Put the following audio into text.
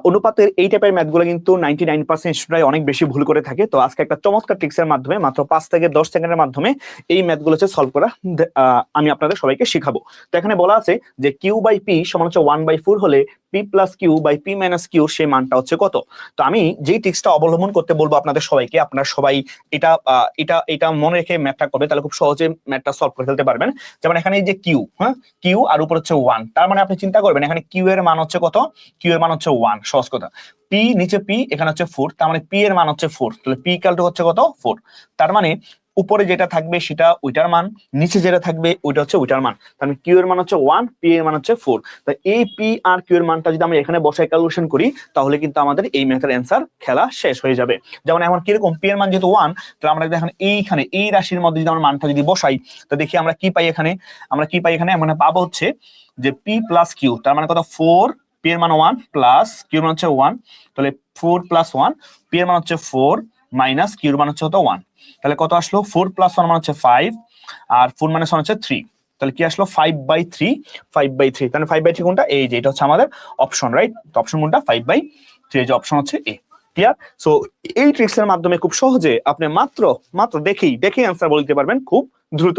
অনুপাতের এই টাইপের ম্যাথগুলো কিন্তু 99% স্টুডেন্টরাই অনেক বেশি ভুল করে থাকে। তো আজকে একটা চমৎকার ট্রিক্সের মাধ্যমে মাত্র 5 থেকে 10 সেকেন্ডের মাধ্যমে এই ম্যাথগুলো হচ্ছে সলভ করা আমি আপনাদের সবাইকে শিখাবো। তো এখানে বলা আছে যে কিউ/পি সমান হচ্ছে 1/4 হলে p+q/p-q সেই মানটা হচ্ছে কত। তো আমি যেই ট্রিক্সটা অবলম্বন করতে বলবো আপনাদের সবাইকে, আপনারা সবাই এটা এটা মনে রেখে ম্যাথটা করবে, তাহলে খুব সহজে ম্যাথটা সলভ করে ফেলতে পারবেন। যেমন এখানে এই যে কিউ, হ্যাঁ, কিউ আর উপর হচ্ছে 1, তার মানে আপনি চিন্তা করবেন এখানে কিউ এর মান হচ্ছে কত, কিউ এর মান হচ্ছে 1, সহজ কথা। পি নিচে পি, এখানে হচ্ছে 4, তার মানে পি এর মান হচ্ছে 4, তাহলে পি ইকুয়াল টু হচ্ছে কত 4। তার মানে উপরে যেটা থাকবে সেটা ওইটার মান, নিচে যেটা থাকবে ওইটা হচ্ছে ওইটার মান। তার মানে কিউ এর মান হচ্ছে 1, পি এর মান হচ্ছে 4। তাই এই পি আর কিউ এর মানটা যদি আমরা এখানে বসায় ক্যালকুলেশন করি তাহলে কিন্তু আমাদের এই ম্যাথের অ্যান্সার খেলা শেষ হয়ে যাবে। যেমন এখন কিরকম, পি এর মান যেহেতু 1, তাহলে আমরা এখন এইখানে এই রাশির মধ্যে যদি আমরা মানটা যদি বসাই তো দেখি আমরা কি পাই এখানে। আমরা কি পাই এখানে, মানে পাবো হচ্ছে যে পি প্লাস কিউ, তার মানে কত 4, পি এর মান 1 প্লাস কিউ এর মান হচ্ছে 1, তাহলে 4 + 1, পি এর মান হচ্ছে 4 মাইনাস কিউ এর মান হচ্ছে কত 1, তাহলে কত আসলো 4 + 1 মানে হচ্ছে 5 আর 4 - 1 হচ্ছে 3, তাহলে কি আসলো 5/3, 5/3। তাহলে 5/3 কোনটা, এই যে এটা হচ্ছে আমাদের অপশন, রাইট। তো অপশন কোনটা 5/3, এই যে অপশন হচ্ছে এ। ক্লিয়ার? সো এই ট্রিক্সের মাধ্যমে খুব সহজে আপনি মাত্র দেখেই অ্যান্সার বলতে পারবেন খুব দ্রুত।